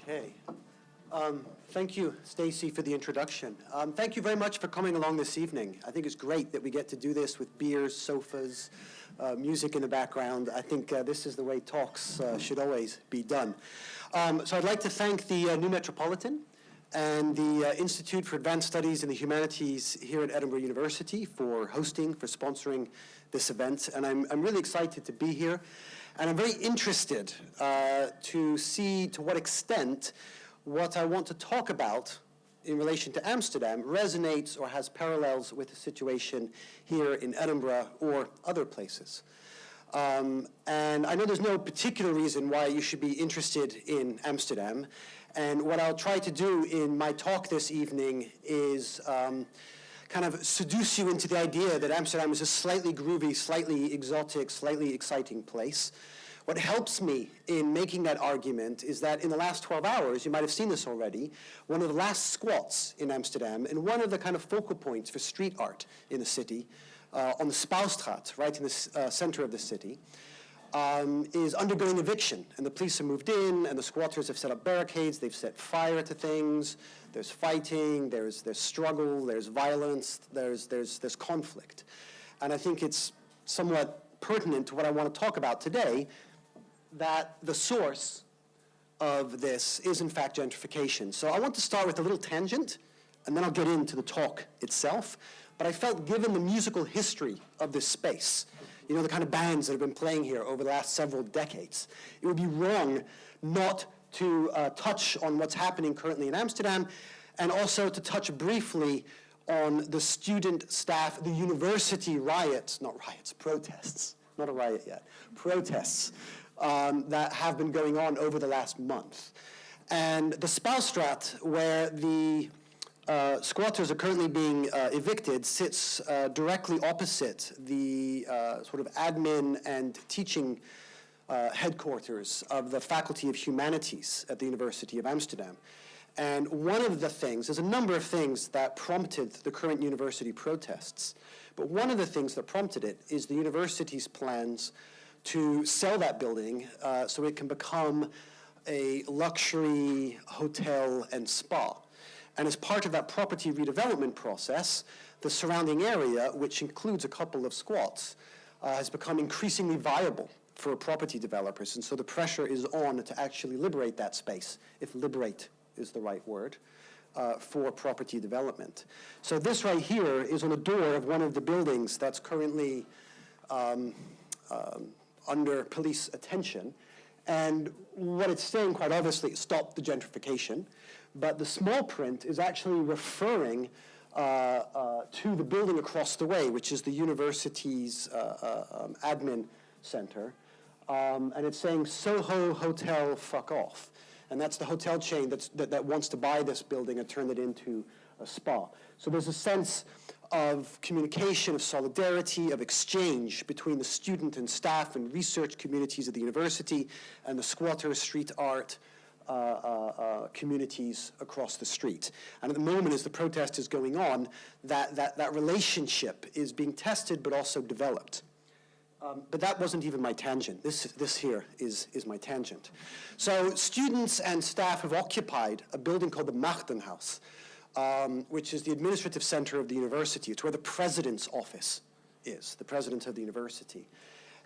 Okay. Thank you, Stacy, for the introduction. Thank you very much for coming along this evening. I think it's great that we get to do this with beers, sofas, music in the background. I think this is the way talks should always be done. So I'd like to thank the New Metropolitan and the Institute for Advanced Studies in the Humanities here at Edinburgh University for hosting, for sponsoring this event. And I'm really excited to be here. And I'm very interested to see to what extent what I want to talk about in relation to Amsterdam resonates or has parallels with the situation here in Edinburgh or other places. And I know there's no particular reason why you should be interested in Amsterdam. And what I'll try to do in my talk this evening is kind of seduce you into the idea that Amsterdam is a slightly groovy, slightly exotic, slightly exciting place. What helps me in making that argument is that in the last 12 hours, you might have seen this already, one of the last squats in Amsterdam and one of the kind of focal points for street art in the city, on the Spouwstraat, right in the center of the city, is undergoing eviction. And the police have moved in, and the squatters have set up barricades, they've set fire to things, there's fighting, there's struggle, there's violence, there's conflict. And I think it's somewhat pertinent to what I want to talk about today, that the source of this is in fact gentrification. So I want to start with a little tangent, and then I'll get into the talk itself. But I felt given the musical history of this space, you know, the kind of bands that have been playing here over the last several decades, it would be wrong not to touch on what's happening currently in Amsterdam, and also to touch briefly on the student, staff, the university riots, protests, not a riot yet, protests that have been going on over the last month. And the Spouwstraat, where the squatters are currently being evicted, sits directly opposite the sort of admin and teaching headquarters of the Faculty of Humanities at the University of Amsterdam. And one of the things, there's a number of things that prompted the current university protests, but one of the things that prompted it is the university's plans to sell that building so it can become a luxury hotel and spa. And as part of that property redevelopment process, the surrounding area, which includes a couple of squats, has become increasingly viable for property developers. And so the pressure is on to actually liberate that space, if liberate is the right word, for property development. So this right here is on the door of one of the buildings that's currently under police attention. And what it's saying, quite obviously, is stop the gentrification. But the small print is actually referring to the building across the way, which is the university's admin center. And it's saying, Soho Hotel, fuck off. And that's the hotel chain that wants to buy this building and turn it into a spa. So there's a sense of communication, of solidarity, of exchange between the student and staff and research communities of the university and the squatter, street art, communities across the street. And at the moment, as the protest is going on, that relationship is being tested but also developed. But that wasn't even my tangent. This here is my tangent. So students and staff have occupied a building called the Machtenhaus, which is the administrative center of the university. It's where the president's office is, the president of the university.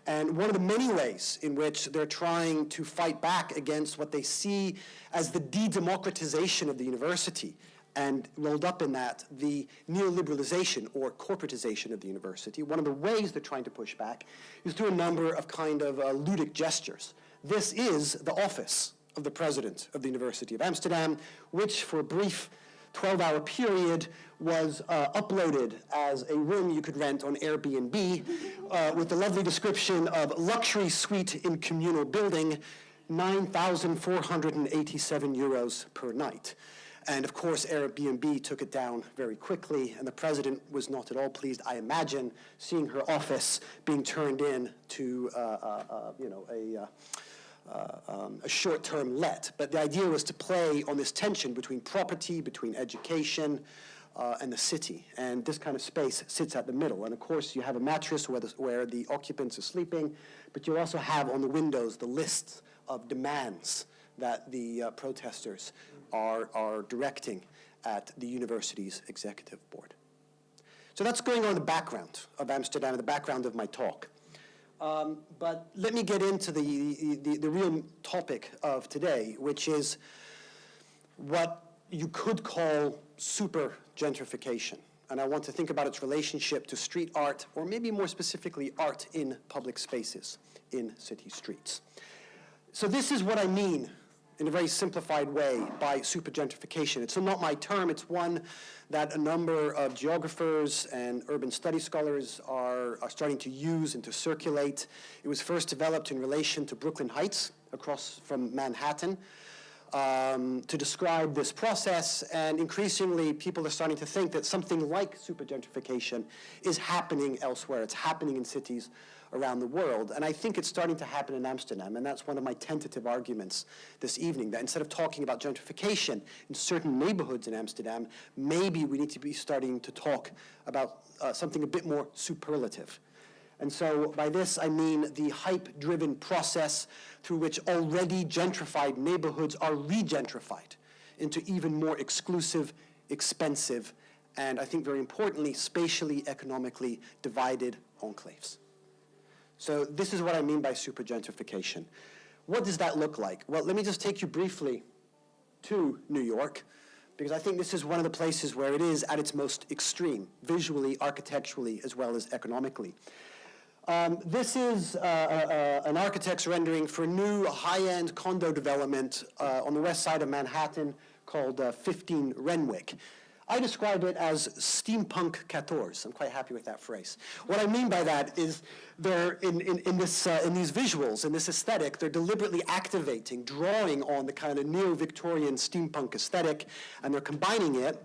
And one of the many ways in which they're trying to fight back against what they see as the de-democratization of the university, and rolled up in that, the neoliberalization or corporatization of the university, one of the ways they're trying to push back is through a number of kind of ludic gestures. This is the office of the president of the University of Amsterdam, which for a brief 12-hour period was uploaded as a room you could rent on Airbnb with the lovely description of luxury suite in communal building, 9,487 euros per night. And of course, Airbnb took it down very quickly, and the president was not at all pleased, I imagine, seeing her office being turned in to a short-term let. But the idea was to play on this tension between property, between education, and the city. And this kind of space sits at the middle. And of course, you have a mattress where the occupants are sleeping, but you also have on the windows the lists of demands that the protesters are directing at the university's executive board. So that's going on in the background of Amsterdam, the background of my talk. But let me get into the real topic of today, which is what you could call super gentrification. And I want to think about its relationship to street art, or maybe more specifically, art in public spaces, in city streets. So this is what I mean, in a very simplified way, by super gentrification. It's not my term, it's one that a number of geographers and urban study scholars are starting to use and to circulate. It was first developed in relation to Brooklyn Heights, across from Manhattan, to describe this process, and increasingly people are starting to think that something like super gentrification is happening elsewhere. It's happening in cities around the world, and I think it's starting to happen in Amsterdam, and that's one of my tentative arguments this evening, that instead of talking about gentrification in certain neighborhoods in Amsterdam, maybe we need to be starting to talk about something a bit more superlative. And so by this, I mean the hype-driven process through which already gentrified neighborhoods are re-gentrified into even more exclusive, expensive, and I think very importantly, spatially, economically divided enclaves. So this is what I mean by super gentrification. What does that look like? Well, let me just take you briefly to New York, because I think this is one of the places where it is at its most extreme, visually, architecturally, as well as economically. This is an architect's rendering for a new high-end condo development on the west side of Manhattan called 15 Renwick. I describe it as steampunk 14. I'm quite happy with that phrase. What I mean by that is they're in these visuals, in this aesthetic, they're deliberately activating, drawing on the kind of neo-Victorian steampunk aesthetic, and they're combining it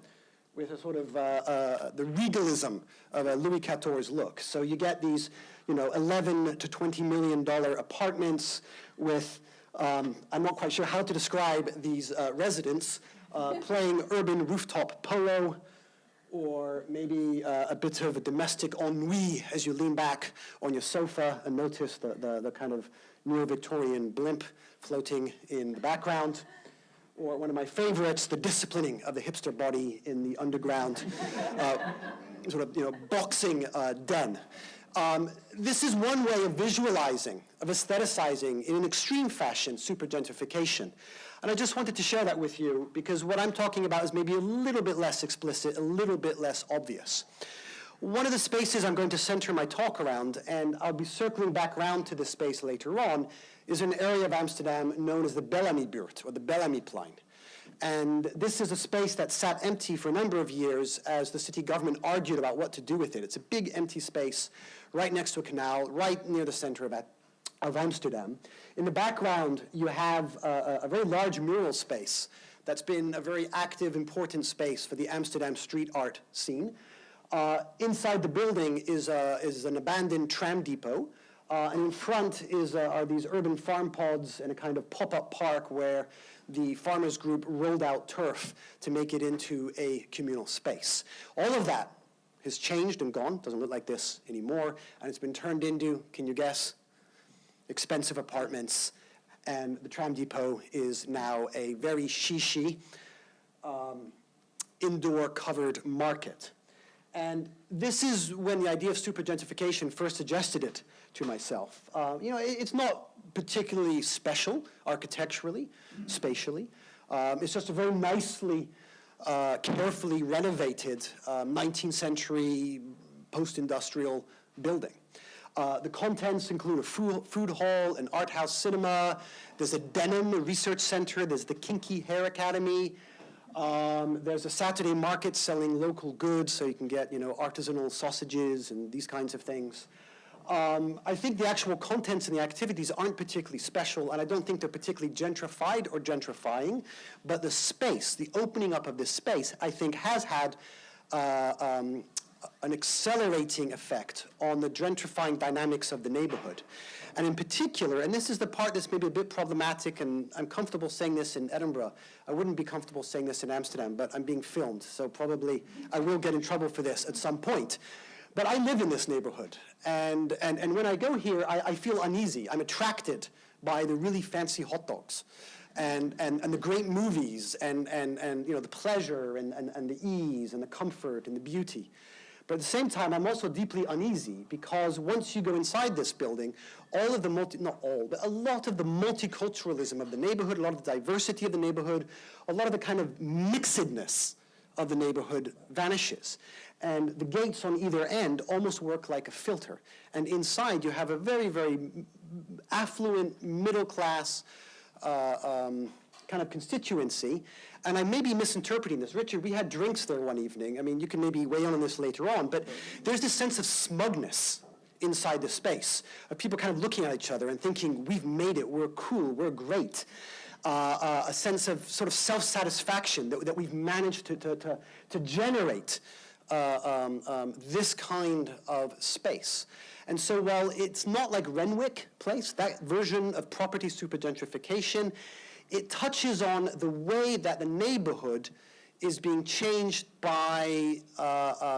with a sort of the regalism of a Louis XIV look. So you get these, $11 to $20 million apartments with, I'm not quite sure how to describe these residents, playing urban rooftop polo, or maybe a bit of a domestic ennui as you lean back on your sofa and notice the kind of neo-Victorian blimp floating in the background. Or one of my favorites, the disciplining of the hipster body in the underground boxing den. This is one way of visualizing, of aestheticizing in an extreme fashion, super gentrification. And I just wanted to share that with you because what I'm talking about is maybe a little bit less explicit, a little bit less obvious. One of the spaces I'm going to center my talk around, and I'll be circling back around to this space later on, is an area of Amsterdam known as the Bellamybuurt, or the Bellamyplein. And this is a space that sat empty for a number of years as the city government argued about what to do with it. It's a big empty space right next to a canal, right near the center of Amsterdam. In the background, you have a very large mural space that's been a very active, important space for the Amsterdam street art scene. Inside the building is an abandoned tram depot, and in front are these urban farm pods and a kind of pop-up park where the farmers group rolled out turf to make it into a communal space. All of that has changed and gone, doesn't look like this anymore, and it's been turned into, can you guess, expensive apartments, and the tram depot is now a very shishi indoor covered market. And this is when the idea of super gentrification first suggested it to myself. It's not particularly special architecturally, spatially. It's just a very nicely, carefully renovated 19th century post-industrial building. The contents include a food hall, an art house cinema, there's a denim research center, there's the Kinky Hair Academy, there's a Saturday market selling local goods, so you can get, artisanal sausages and these kinds of things. I think the actual contents and the activities aren't particularly special, and I don't think they're particularly gentrified or gentrifying, but the space, the opening up of this space, I think has had an accelerating effect on the gentrifying dynamics of the neighborhood. And in particular, and this is the part that's maybe a bit problematic, and I'm comfortable saying this in Edinburgh. I wouldn't be comfortable saying this in Amsterdam, but I'm being filmed, so probably I will get in trouble for this at some point. But I live in this neighborhood, and when I go here, I feel uneasy. I'm attracted by the really fancy hot dogs and the great movies and you know, the pleasure and the ease and the comfort and the beauty. But at the same time, I'm also deeply uneasy because once you go inside this building, all of the not all, but a lot of the multiculturalism of the neighborhood, a lot of the diversity of the neighborhood, a lot of the kind of mixedness of the neighborhood vanishes. And the gates on either end almost work like a filter. And inside you have a very, very affluent, middle-class kind of constituency. And I may be misinterpreting this. Richard, we had drinks there one evening. I mean, you can maybe weigh in on this later on, but there's this sense of smugness inside the space, of people kind of looking at each other and thinking, we've made it, we're cool, we're great. A sense of sort of self-satisfaction that we've managed to generate this kind of space. And so while it's not like Renwick Place, that version of property super gentrification, it touches on the way that the neighborhood is being changed by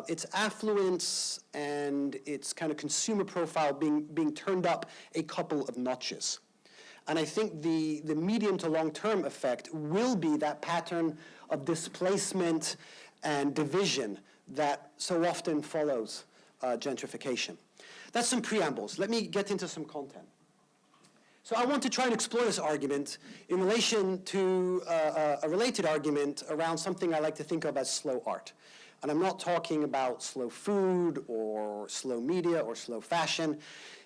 its affluence and its kind of consumer profile being turned up a couple of notches. And I think the medium to long-term effect will be that pattern of displacement and division that so often follows gentrification. That's some preambles. Let me get into some content. So I want to try and explore this argument in relation to a related argument around something I like to think of as slow art. And I'm not talking about slow food or slow media or slow fashion.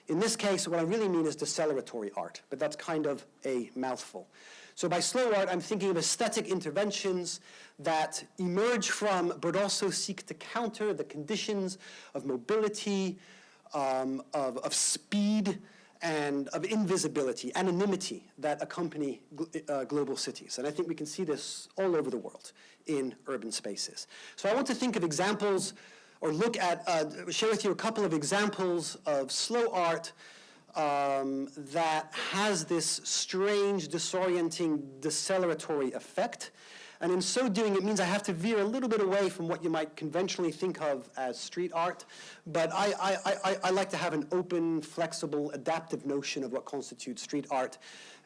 In this case, what I really mean is deceleratory art, but that's kind of a mouthful. So by slow art, I'm thinking of aesthetic interventions that emerge from, but also seek to counter the conditions of mobility, of speed, and of invisibility, anonymity that accompany global cities. And I think we can see this all over the world in urban spaces. So I want to think of examples, or look at, share with you a couple of examples of slow art that has this strange, disorienting, deceleratory effect. And in so doing, it means I have to veer a little bit away from what you might conventionally think of as street art. But I like to have an open, flexible, adaptive notion of what constitutes street art.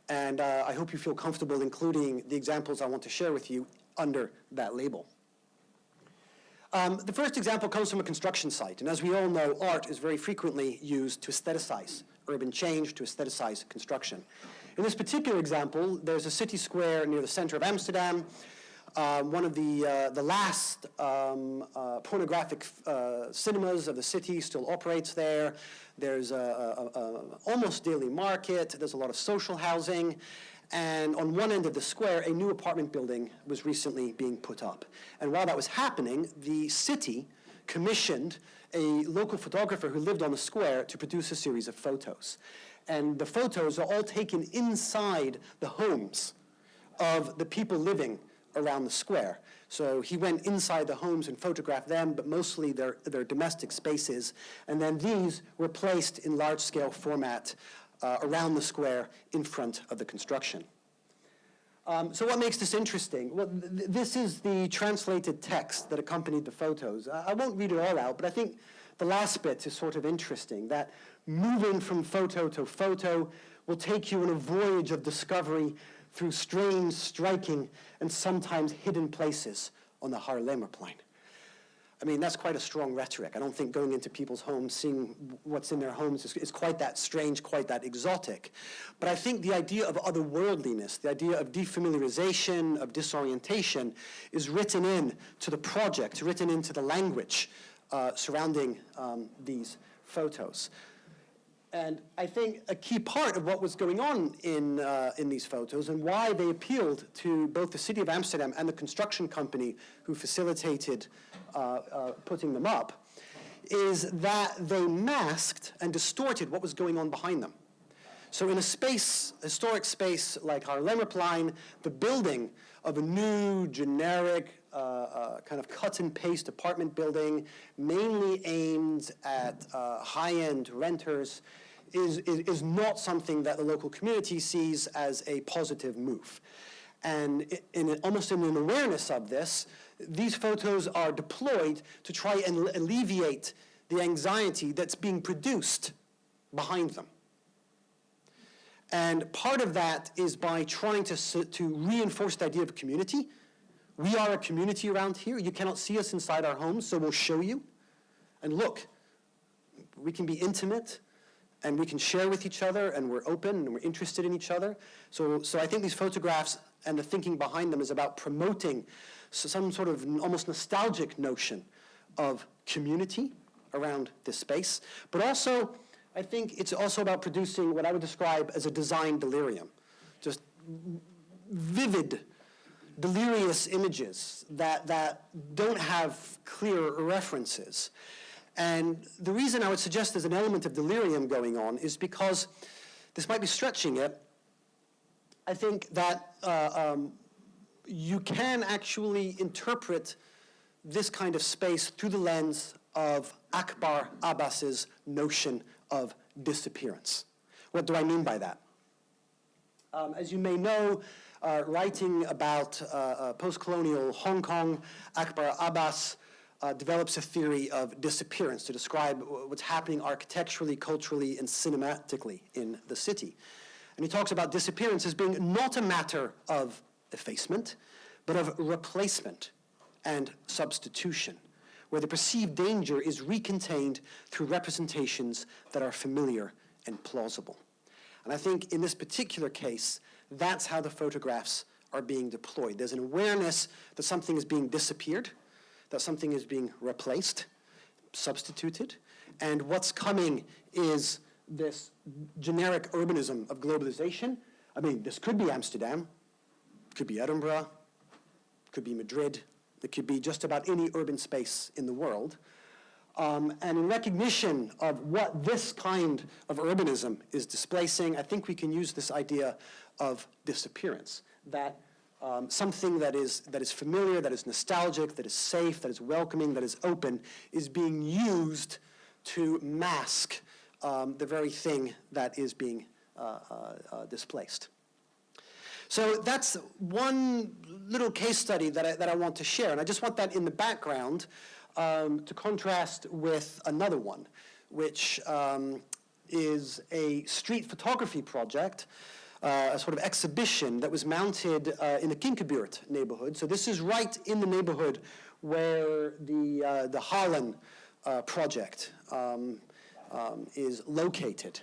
And I hope you feel comfortable including the examples I want to share with you under that label. The first example comes from a construction site. And as we all know, art is very frequently used to aestheticize urban change, to aestheticize construction. In this particular example, there's a city square near the center of Amsterdam. One of the last pornographic cinemas of the city still operates there. There's a almost daily market. There's a lot of social housing. And on one end of the square, a new apartment building was recently being put up. And while that was happening, the city commissioned a local photographer who lived on the square to produce a series of photos. And the photos are all taken inside the homes of the people living around the square. So he went inside the homes and photographed them, but mostly their domestic spaces. And then these were placed in large-scale format around the square in front of the construction. So what makes this interesting? Well, this is the translated text that accompanied the photos. I won't read it all out, but I think the last bit is sort of interesting, that moving from photo to photo will take you on a voyage of discovery through strange, striking, and sometimes hidden places on the Haarlemmerplein. I mean, that's quite a strong rhetoric. I don't think going into people's homes, seeing what's in their homes is quite that strange, quite that exotic. But I think the idea of otherworldliness, the idea of defamiliarization, of disorientation, is written in to the project, written into the language surrounding these photos. And I think a key part of what was going on in these photos and why they appealed to both the city of Amsterdam and the construction company who facilitated putting them up is that they masked and distorted what was going on behind them. So in a space, historic space like Haarlemmerplein, the building of a new, generic, kind of cut and paste apartment building, mainly aimed at high-end renters, is not something that the local community sees as a positive move. And almost in an awareness of this, these photos are deployed to try and alleviate the anxiety that's being produced behind them. And part of that is by trying to reinforce the idea of community. We are a community around here. You cannot see us inside our homes, so we'll show you. And look, we can be intimate, and we can share with each other, and we're open, and we're interested in each other. So I think these photographs and the thinking behind them is about promoting some sort of almost nostalgic notion of community around this space. But also, I think it's also about producing what I would describe as a design delirium. Just vivid, delirious images that don't have clear references. And the reason I would suggest there's an element of delirium going on is because, this might be stretching it, I think that you can actually interpret this kind of space through the lens of Akbar Abbas's notion of disappearance. What do I mean by that? As you may know, writing about post-colonial Hong Kong, Akbar Abbas develops a theory of disappearance to describe what's happening architecturally, culturally, and cinematically in the city. And he talks about disappearance as being not a matter of effacement, but of replacement and substitution, where the perceived danger is recontained through representations that are familiar and plausible. And I think in this particular case, that's how the photographs are being deployed. There's an awareness that something is being disappeared, that something is being replaced, substituted, and what's coming is this generic urbanism of globalization. I mean, this could be Amsterdam, could be Edinburgh, could be Madrid, it could be just about any urban space in the world. And in recognition of what this kind of urbanism is displacing, I think we can use this idea of disappearance, that something that is familiar, that is nostalgic, that is safe, that is welcoming, that is open, is being used to mask the very thing that is being displaced. So that's one little case study that I want to share, and I just want that in the background to contrast with another one, which is a street photography project, a sort of exhibition that was mounted in the Kinkerbuurt neighborhood. So this is right in the neighborhood where the Harlan project is located.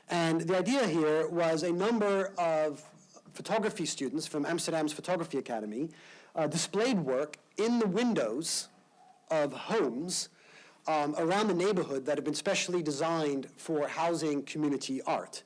And the idea here was a number of photography students from Amsterdam's Photography Academy displayed work in the windows of homes around the neighborhood that have been specially designed for housing community art.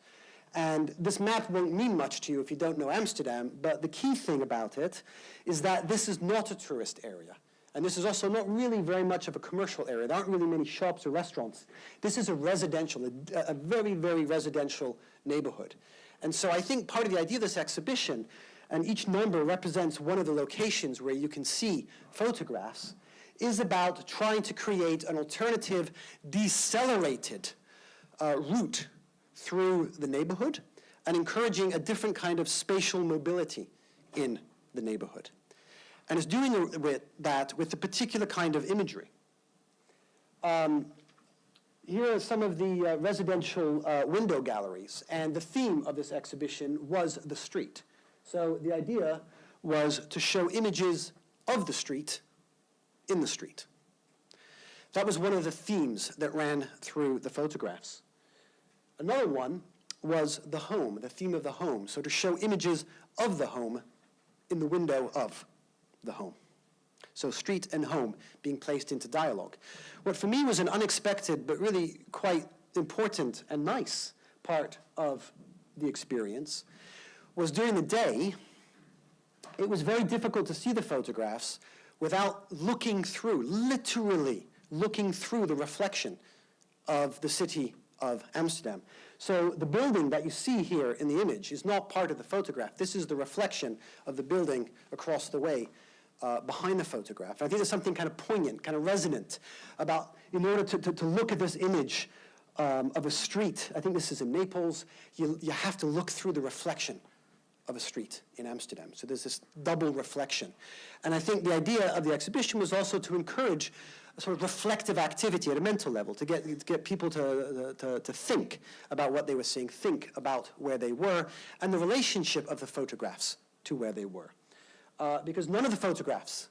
And this map won't mean much to you if you don't know Amsterdam, but the key thing about it is that this is not a tourist area. And this is also not really very much of a commercial area. There aren't really many shops or restaurants. This is a residential, a very, very residential neighborhood. And so I think part of the idea of this exhibition, and each number represents one of the locations where you can see photographs, is about trying to create an alternative, decelerated route through the neighborhood and encouraging a different kind of spatial mobility in the neighborhood. And it's doing that with a particular kind of imagery. Here are some of the residential window galleries, and the theme of this exhibition was the street. So the idea was to show images of the street in the street. That was one of the themes that ran through the photographs. Another one was the home, the theme of the home. So to show images of the home in the window of the home. So street and home being placed into dialogue. What for me was an unexpected but really quite important and nice part of the experience was during the day, it was very difficult to see the photographs without looking through, literally looking through the reflection of the city of Amsterdam. So the building that you see here in the image is not part of the photograph. This is the reflection of the building across the way behind the photograph. I think there's something kind of poignant, kind of resonant about, in order to look at this image of a street, I think this is in Naples, you have to look through the reflection of a street in Amsterdam. So there's this double reflection. And I think the idea of the exhibition was also to encourage a sort of reflective activity at a mental level, to get people to think about what they were seeing, think about where they were, and the relationship of the photographs to where they were. Because none of the photographs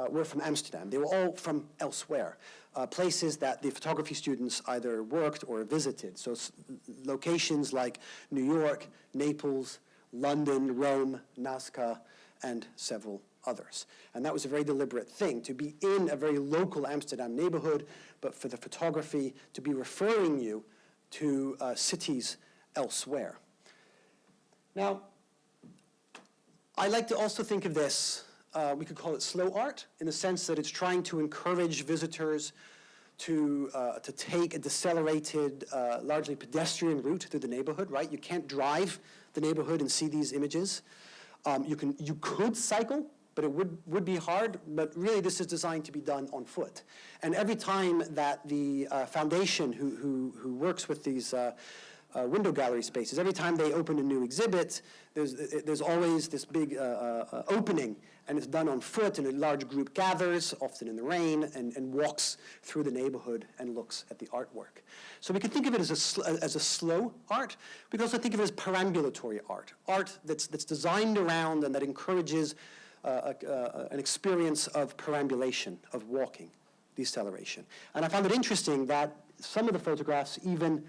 were from Amsterdam. They were all from elsewhere, places that the photography students either worked or visited. So locations like New York, Naples, London, Rome, Nazca, and several others. And that was a very deliberate thing, to be in a very local Amsterdam neighborhood, but for the photography to be referring you to cities elsewhere. Now, I like to also think of this, we could call it slow art, in the sense that it's trying to encourage visitors to take a decelerated, largely pedestrian route through the neighborhood, right? You can't drive the neighborhood and see these images. You could cycle, but it would be hard, but really this is designed to be done on foot. And every time that the foundation who works with these window gallery spaces, every time they open a new exhibit, there's always this big opening, and it's done on foot, and a large group gathers, often in the rain, and walks through the neighborhood and looks at the artwork. So we can think of it as a slow art. We can also think of it as perambulatory art, art that's designed around and that encourages an experience of perambulation, of walking, deceleration. And I found it interesting that some of the photographs even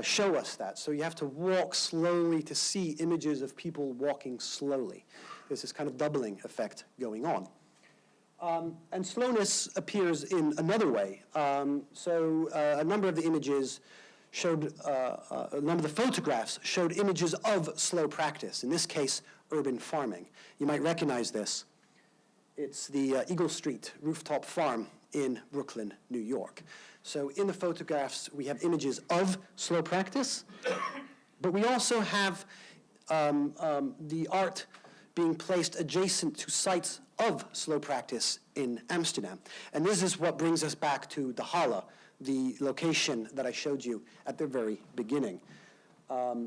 show us that. So you have to walk slowly to see images of people walking slowly. There's this kind of doubling effect going on. And slowness appears in another way. A number of the images showed, a number of the photographs showed images of slow practice, in this case, urban farming. You might recognize this. It's the Eagle Street rooftop farm in Brooklyn, New York. So in the photographs, we have images of slow practice, but we also have the art being placed adjacent to sites of slow practice in Amsterdam. And this is what brings us back to the Halle, the location that I showed you at the very beginning.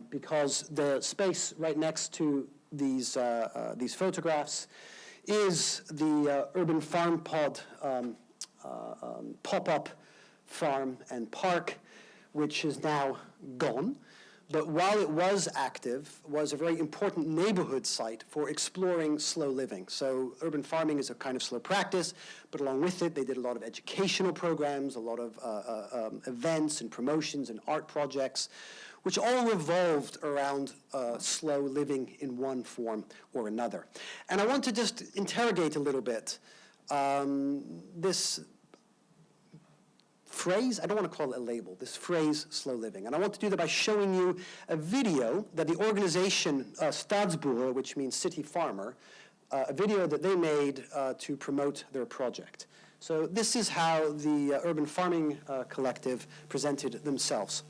Because the space right next to these photographs is the urban farm pod pop-up farm and park, which is now gone. But while it was active, was a very important neighborhood site for exploring slow living. So urban farming is a kind of slow practice, but along with it, they did a lot of educational programs, a lot of events and promotions and art projects, which all revolved around slow living in one form or another. And I want to just interrogate a little bit this phrase, I don't want to call it a label, this phrase, slow living. And I want to do that by showing you a video that the organization Stadsboer, which means city farmer, a video that they made to promote their project. So this is how the Urban Farming Collective presented themselves.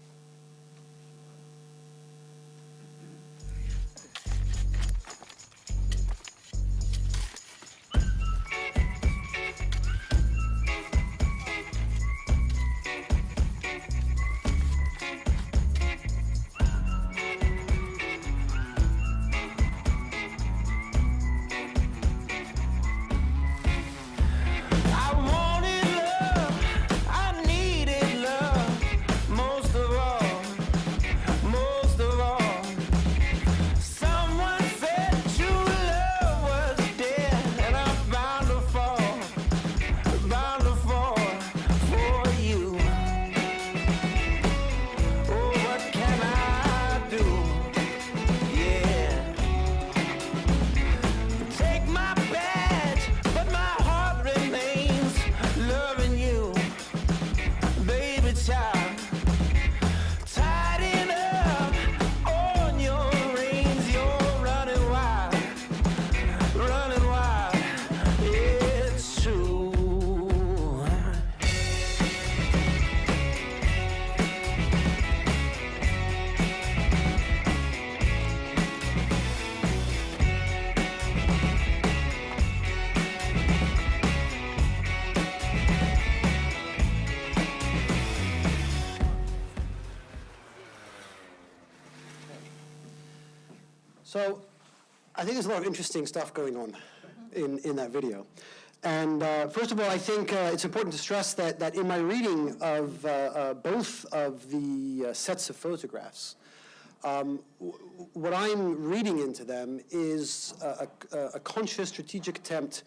I wanted love, I needed love, most of all. So I think there's a lot of interesting stuff going on in that video. And first of all, I think it's important to stress that in my reading of both of the sets of photographs, what I'm reading into them is a conscious strategic attempt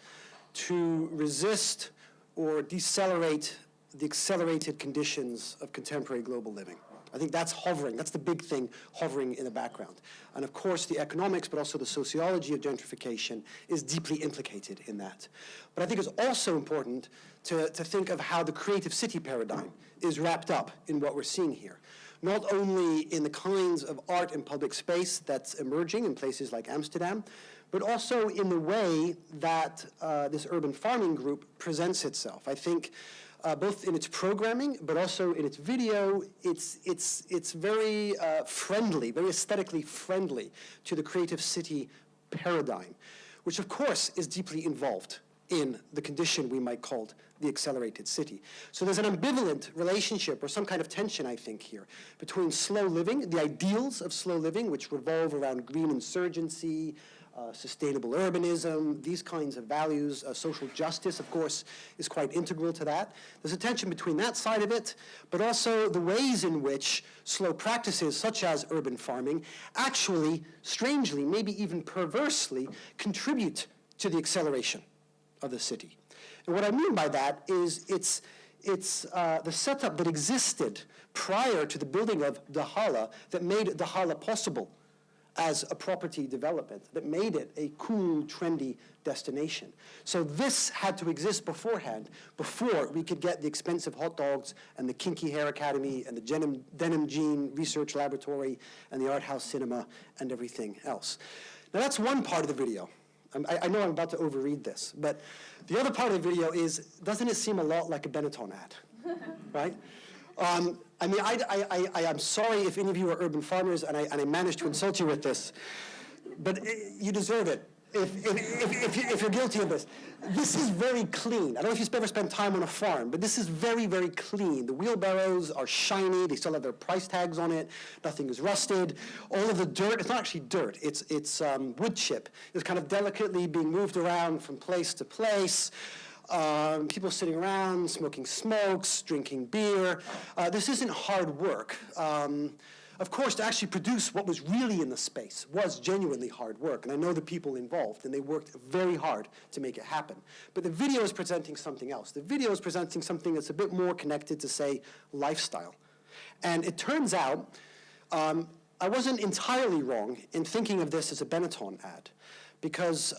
to resist or decelerate the accelerated conditions of contemporary global living. I think that's hovering. That's the big thing hovering in the background. And of course, the economics, but also the sociology of gentrification is deeply implicated in that. But I think it's also important to think of how the creative city paradigm is wrapped up in what we're seeing here. Not only in the kinds of art and public space that's emerging in places like Amsterdam, but also in the way that this urban farming group presents itself. I think both in its programming, but also in its video, it's very friendly, very aesthetically friendly to the creative city paradigm, which of course is deeply involved in the condition we might call the accelerated city. So there's an ambivalent relationship or some kind of tension, I think, here between slow living, the ideals of slow living, which revolve around green insurgency, sustainable urbanism, these kinds of values. Social justice, of course, is quite integral to that. There's a tension between that side of it, but also the ways in which slow practices, such as urban farming, actually, strangely, maybe even perversely, contribute to the acceleration of the city. And what I mean by that is it's the setup that existed prior to the building of the Halle that made the Halle possible as a property development, that made it a cool, trendy destination. So this had to exist beforehand, before we could get the expensive hot dogs and the kinky hair academy and the denim jean research laboratory and the art house cinema and everything else. Now that's one part of the video. I know I'm about to overread this, but the other part of the video is, doesn't it seem a lot like a Benetton ad, right? I mean, I'm sorry if any of you are urban farmers and I managed to insult you with this, but you deserve it if you're guilty of this. This is very clean. I don't know if you've ever spent time on a farm, but this is very, very clean. The wheelbarrows are shiny. They still have their price tags on it. Nothing is rusted. All of the dirt, it's not actually dirt. It's wood chip. It's kind of delicately being moved around from place to place. People sitting around, smoking smokes, drinking beer. This isn't hard work. Of course, to actually produce what was really in the space was genuinely hard work, and I know the people involved, and they worked very hard to make it happen. But the video is presenting something else. The video is presenting something that's a bit more connected to, say, lifestyle. And it turns out I wasn't entirely wrong in thinking of this as a Benetton ad, because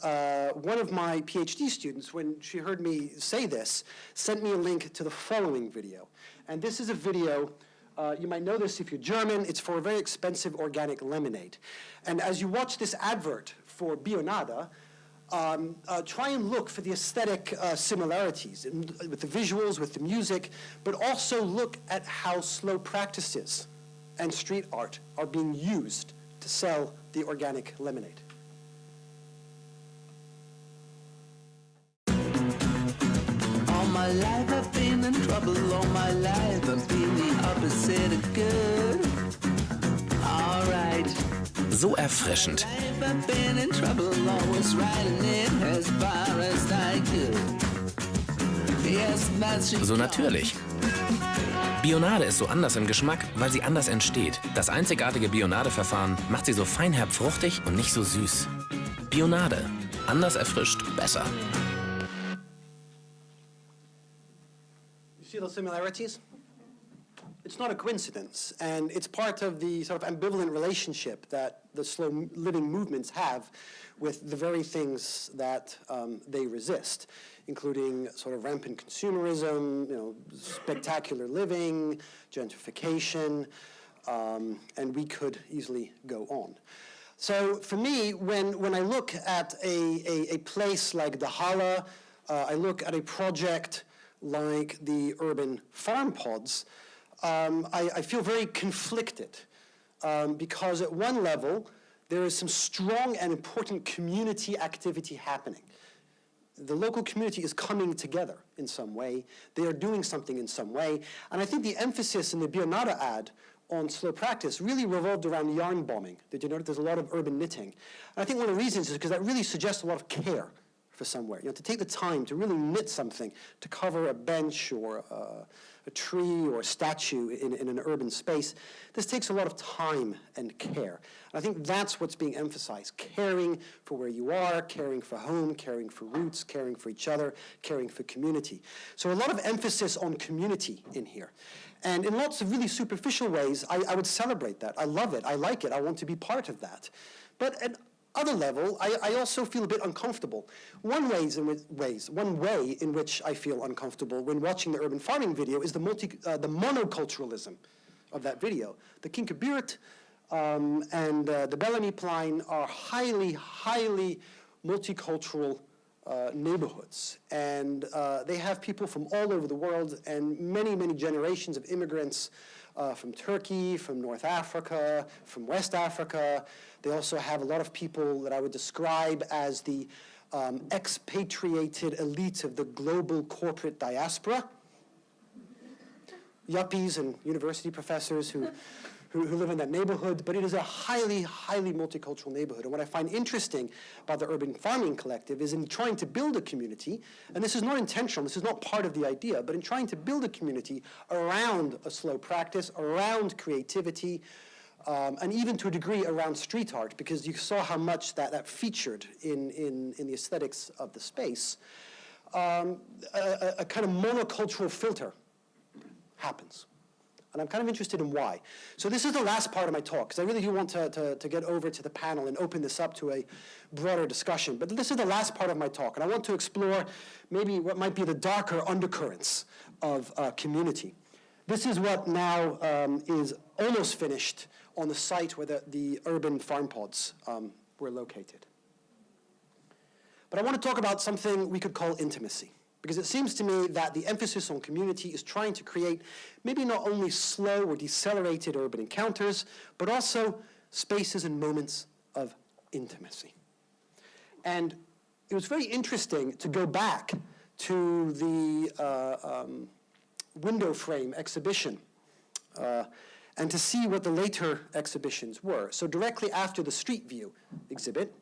one of my PhD students, when she heard me say this, sent me a link to the following video. And this is a video, you might know this if you're German, it's for a very expensive organic lemonade. And as you watch this advert for Bionada, try and look for the aesthetic similarities with the visuals, with the music, but also look at how slow practices and street art are being used to sell the organic lemonade. All my life I've been in trouble, all my life I've been the opposite of good. All right. So erfrischend. I've been in trouble, always riding it as far as I could. Yes, that's So natürlich. Bionade ist so anders im Geschmack, weil sie anders entsteht. Das einzigartige Bionade-Verfahren macht sie so feinherb fruchtig und nicht so süß. Bionade. Anders erfrischt, besser. You see those similarities? It's not a coincidence, and it's part of the sort of ambivalent relationship that the slow living movements have with the very things that they resist, including sort of rampant consumerism, spectacular living, gentrification, and we could easily go on. So for me, when I look at a place like the Halle, I look at a project like the urban farm pods, I feel very conflicted because at one level, there is some strong and important community activity happening. The local community is coming together in some way. They are doing something in some way. And I think the emphasis in the Bionada ad on slow practice really revolved around yarn bombing. Did you notice there's a lot of urban knitting? And I think one of the reasons is because that really suggests a lot of care for somewhere. You know, to take the time to really knit something to cover a bench or a tree or a statue in an urban space, this takes a lot of time and care. And I think that's what's being emphasized, caring for where you are, caring for home, caring for roots, caring for each other, caring for community. So a lot of emphasis on community in here. And in lots of really superficial ways, I would celebrate that. I love it. I like it. I want to be part of that. But at other level, I also feel a bit uncomfortable. One way in which I feel uncomfortable when watching the urban farming video is the monoculturalism of that video. The Kinkerbuurt and the Bellamyplein are highly, highly multicultural neighborhoods. And they have people from all over the world and many, many generations of immigrants from Turkey, from North Africa, from West Africa. They also have a lot of people that I would describe as the expatriated elite of the global corporate diaspora. Yuppies and university professors who live in that neighborhood, but it is a highly, highly multicultural neighborhood. And what I find interesting about the Urban Farming Collective is in trying to build a community, and this is not intentional, this is not part of the idea, but in trying to build a community around a slow practice, around creativity, and even to a degree around street art, because you saw how much that featured in the aesthetics of the space. A kind of monocultural filter happens. And I'm kind of interested in why. So this is the last part of my talk, because I really do want to get over to the panel and open this up to a broader discussion. But this is the last part of my talk, and I want to explore maybe what might be the darker undercurrents of community. This is what now is almost finished on the site where the urban farm pods were located. But I want to talk about something we could call intimacy. Because it seems to me that the emphasis on community is trying to create maybe not only slow or decelerated urban encounters, but also spaces and moments of intimacy. And it was very interesting to go back to the window frame exhibition and to see what the later exhibitions were. So directly after the street view exhibit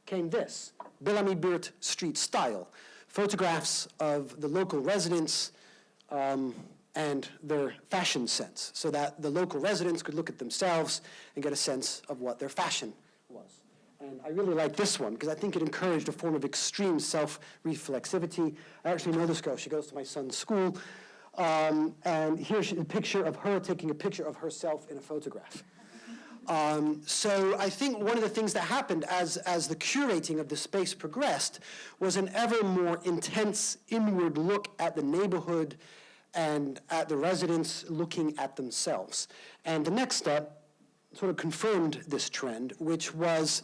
came this, Bellamybuurt Street Style. Photographs of the local residents and their fashion sense, so that the local residents could look at themselves and get a sense of what their fashion was. And I really like this one, because I think it encouraged a form of extreme self-reflexivity. I actually know this girl. She goes to my son's school. And here's a picture of her taking a picture of herself in a photograph. So I think one of the things that happened as the curating of the space progressed was an ever more intense inward look at the neighborhood and at the residents looking at themselves. And the next step sort of confirmed this trend, which was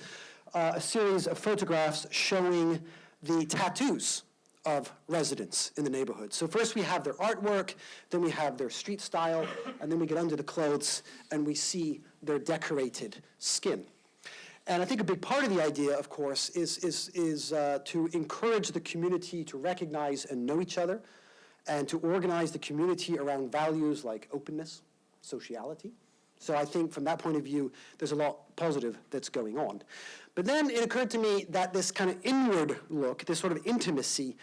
a series of photographs showing the tattoos of residents in the neighborhood. So first we have their artwork, then we have their street style, and then we get under the clothes and we see their decorated skin. And I think a big part of the idea, of course, is to encourage the community to recognize and know each other, and to organize the community around values like openness, sociality. So I think from that point of view, there's a lot positive that's going on. But then it occurred to me that this kind of inward look, this sort of intimacy,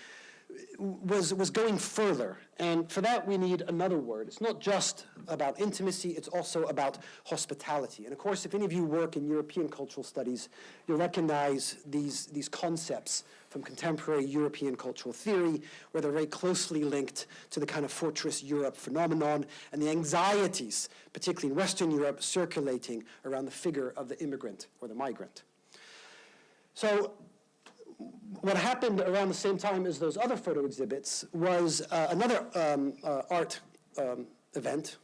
was going further. And for that, we need another word. It's not just about intimacy, it's also about hospitality. And of course, if any of you work in European cultural studies, you'll recognize these concepts from contemporary European cultural theory, where they're very closely linked to the kind of fortress Europe phenomenon and the anxieties, particularly in Western Europe, circulating around the figure of the immigrant or the migrant. So what happened around the same time as those other photo exhibits was another art event,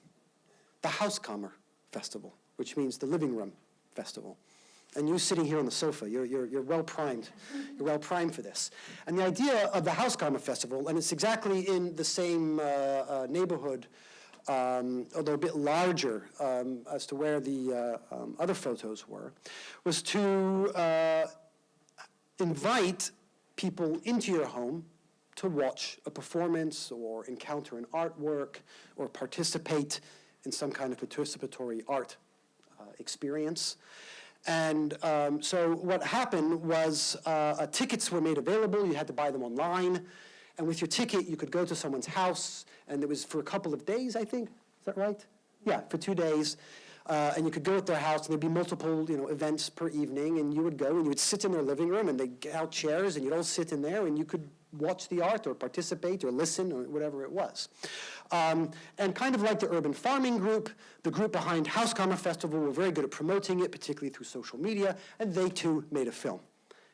the Huiskamer Festival, which means the living room festival. And you sitting here on the sofa, you're well primed. You're well primed for this. And the idea of the Huiskamer Festival, and it's exactly in the same neighborhood, although a bit larger as to where the other photos were, was to invite people into your home to watch a performance or encounter an artwork or participate in some kind of participatory art experience. And so what happened was tickets were made available. You had to buy them online. And with your ticket, you could go to someone's house. And it was for a couple of days, I think. Is that right? Yeah, for 2 days. And you could go at their house, and there'd be multiple events per evening. And you would go, and you would sit in their living room, and they'd get out chairs, and you'd all sit in there, and you could watch the art or participate or listen or whatever it was. And kind of like the urban farming group, the group behind Huiskamer Festival were very good at promoting it, particularly through social media, and they too made a film.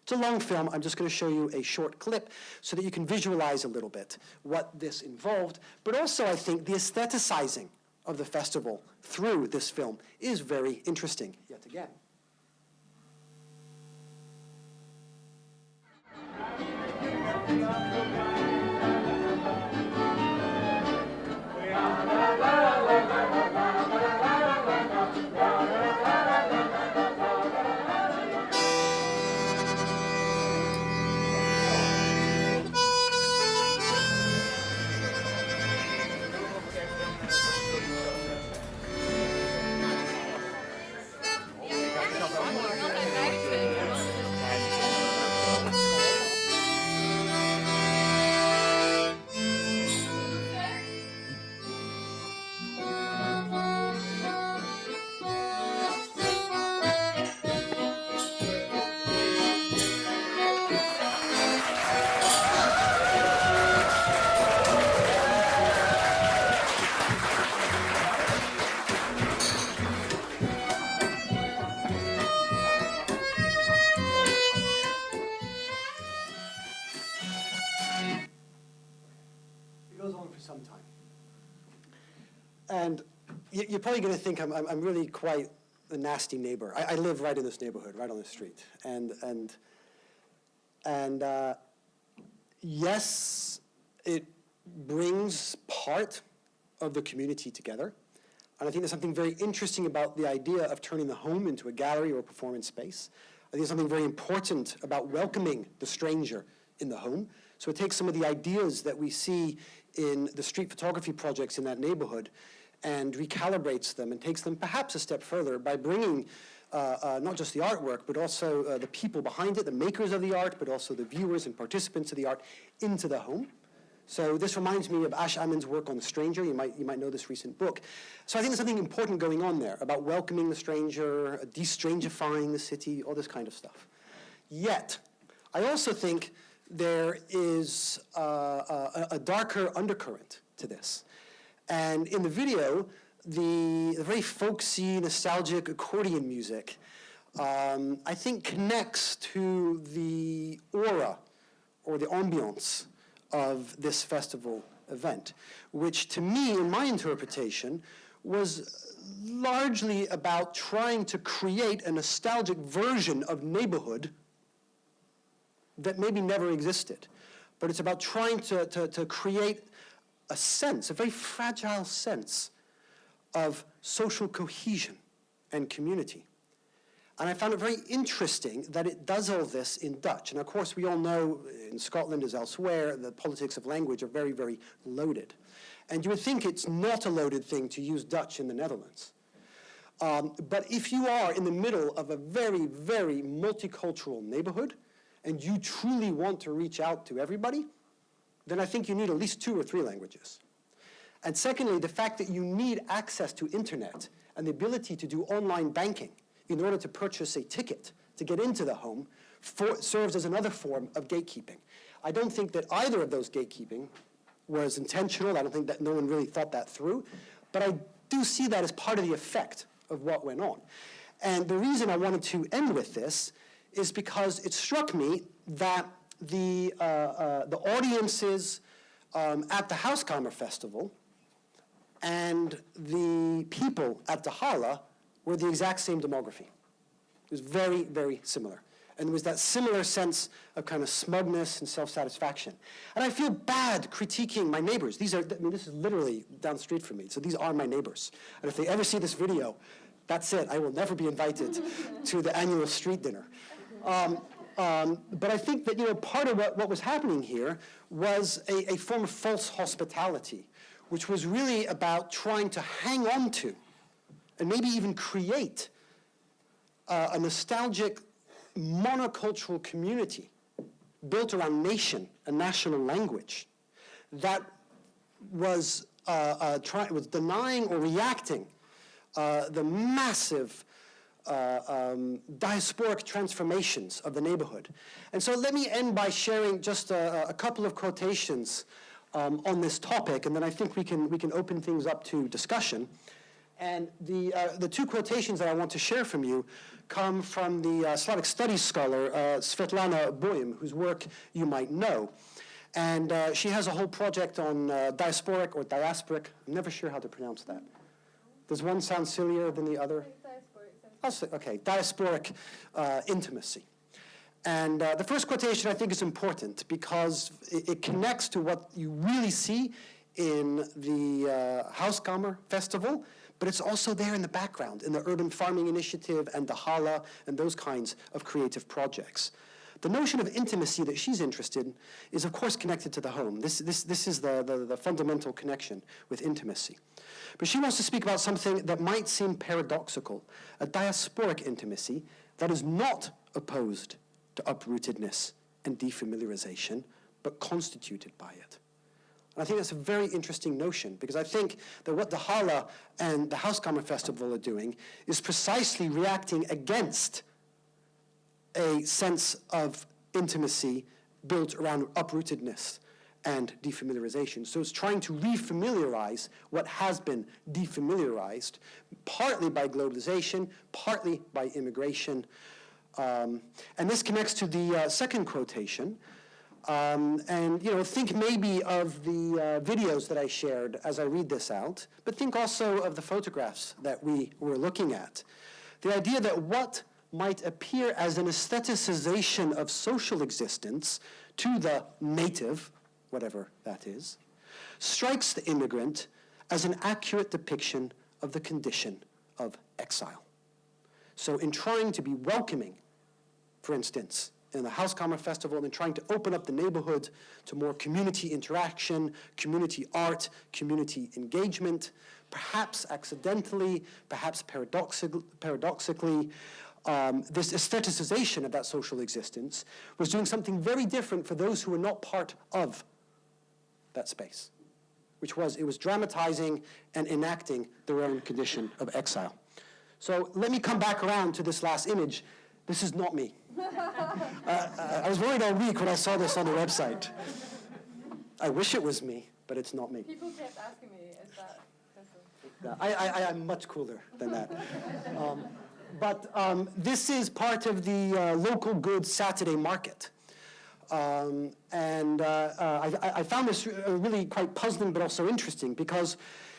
It's a long film. I'm just going to show you a short clip so that you can visualize a little bit what this involved, but also I think the aestheticizing of the festival through this film is very interesting, yet again. And you're probably going to think I'm really quite a nasty neighbor. I live right in this neighborhood, right on the street. And yes, it brings part of the community together. And I think there's something very interesting about the idea of turning the home into a gallery or a performance space. I think there's something very important about welcoming the stranger in the home. So it takes some of the ideas that we see in the street photography projects in that neighborhood and recalibrates them and takes them perhaps a step further by bringing not just the artwork, but also the people behind it, the makers of the art, but also the viewers and participants of the art into the home. So this reminds me of Ash Ammon's work on The Stranger. You might know this recent book. So I think there's something important going on there about welcoming the stranger, de-strangifying the city, all this kind of stuff. Yet, I also think there is a darker undercurrent to this. And in the video, the very folksy, nostalgic accordion music, I think connects to the aura or the ambiance of this festival event, which to me, in my interpretation, was largely about trying to create a nostalgic version of neighborhood that maybe never existed. But it's about trying to create a sense, a very fragile sense of social cohesion and community. And I found it very interesting that it does all this in Dutch. And of course, we all know in Scotland as elsewhere, the politics of language are very, very loaded. And you would think it's not a loaded thing to use Dutch in the Netherlands. But if you are in the middle of a very, very multicultural neighborhood, and you truly want to reach out to everybody, then I think you need at least 2 or 3 languages. And secondly, the fact that you need access to internet and the ability to do online banking in order to purchase a ticket to get into the home serves as another form of gatekeeping. I don't think that either of those gatekeeping was intentional. I don't think that no one really thought that through. But I do see that as part of the effect of what went on. And the reason I wanted to end with this is because it struck me that the audiences at the Huiskamer Festival and the people at the Hala were the exact same demography. It was very, very similar. And there was that similar sense of kind of smugness and self-satisfaction. And I feel bad critiquing my neighbors. This is literally down the street from me, so these are my neighbors. And if they ever see this video, that's it. I will never be invited to the annual street dinner. But I think that part of what was happening here was a form of false hospitality, which was really about trying to hang on to and maybe even create a nostalgic monocultural community built around nation and national language that was denying or reacting the massive diasporic transformations of the neighborhood. And so let me end by sharing just a couple of quotations on this topic, and then I think we can open things up to discussion. And the two quotations that I want to share from you come from the Slavic studies scholar Svetlana Boym, whose work you might know. And she has a whole project on diasporic or diasporic. I'm never sure how to pronounce that. Does one sound sillier than the other? Okay, diasporic intimacy. And the first quotation I think is important because it connects to what you really see in the Hauskammer Festival, but it's also there in the background, in the Urban Farming Initiative and the Hala and those kinds of creative projects. The notion of intimacy that she's interested in is, of course, connected to the home. This is the fundamental connection with intimacy. But she wants to speak about something that might seem paradoxical, a diasporic intimacy that is not opposed to uprootedness and defamiliarization, but constituted by it. And I think that's a very interesting notion, because I think that what the Hala and the Hauskammer Festival are doing is precisely reacting against a sense of intimacy built around uprootedness and defamiliarization. So it's trying to refamiliarize what has been defamiliarized, partly by globalization, partly by immigration. And this connects to the second quotation. And think maybe of the videos that I shared as I read this out, but think also of the photographs that we were looking at. The idea that what might appear as an aestheticization of social existence to the native, whatever that is, strikes the immigrant as an accurate depiction of the condition of exile. So in trying to be welcoming, for instance, in the Hauskammer Festival, and trying to open up the neighborhood to more community interaction, community art, community engagement, perhaps accidentally, perhaps paradoxically, this aestheticization of that social existence was doing something very different for those who were not part of that space, which was, it was dramatizing and enacting their own condition of exile. So let me come back around to this last image. This is not me. I was worried all week when I saw this on the website. I wish it was me, but it's not me. People kept asking me, is that Christoph? I'm much cooler than that. But this is part of the local goods Saturday market. I found this really quite puzzling but also interesting because,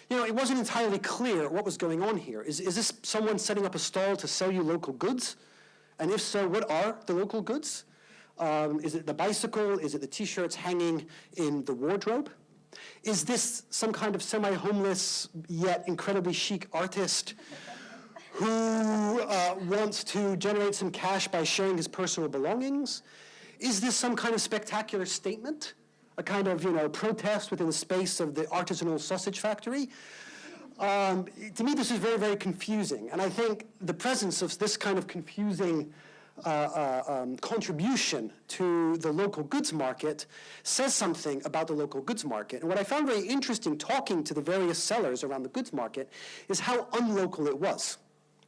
it wasn't entirely clear what was going on here. Is this someone setting up a stall to sell you local goods? And if so, what are the local goods? Is it the bicycle? Is it the T-shirts hanging in the wardrobe? Is this some kind of semi-homeless yet incredibly chic artist who wants to generate some cash by sharing his personal belongings? Is this some kind of spectacular statement? A kind of, protest within the space of the artisanal sausage factory? To me, this is very, very confusing. And I think the presence of this kind of confusing contribution to the local goods market says something about the local goods market. And what I found very interesting talking to the various sellers around the goods market is how unlocal it was.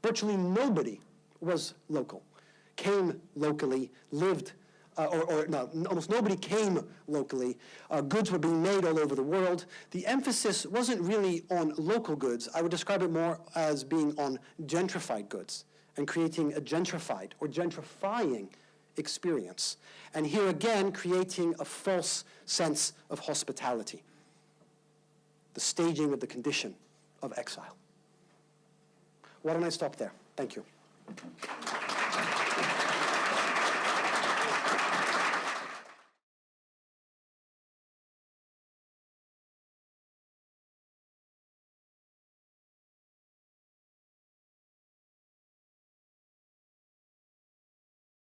Virtually nobody was local, came locally, lived, almost nobody came locally. Goods were being made all over the world. The emphasis wasn't really on local goods. I would describe it more as being on gentrified goods and creating a gentrified or gentrifying experience. And here again, creating a false sense of hospitality. The staging of the condition of exile. Why don't I stop there? Thank you.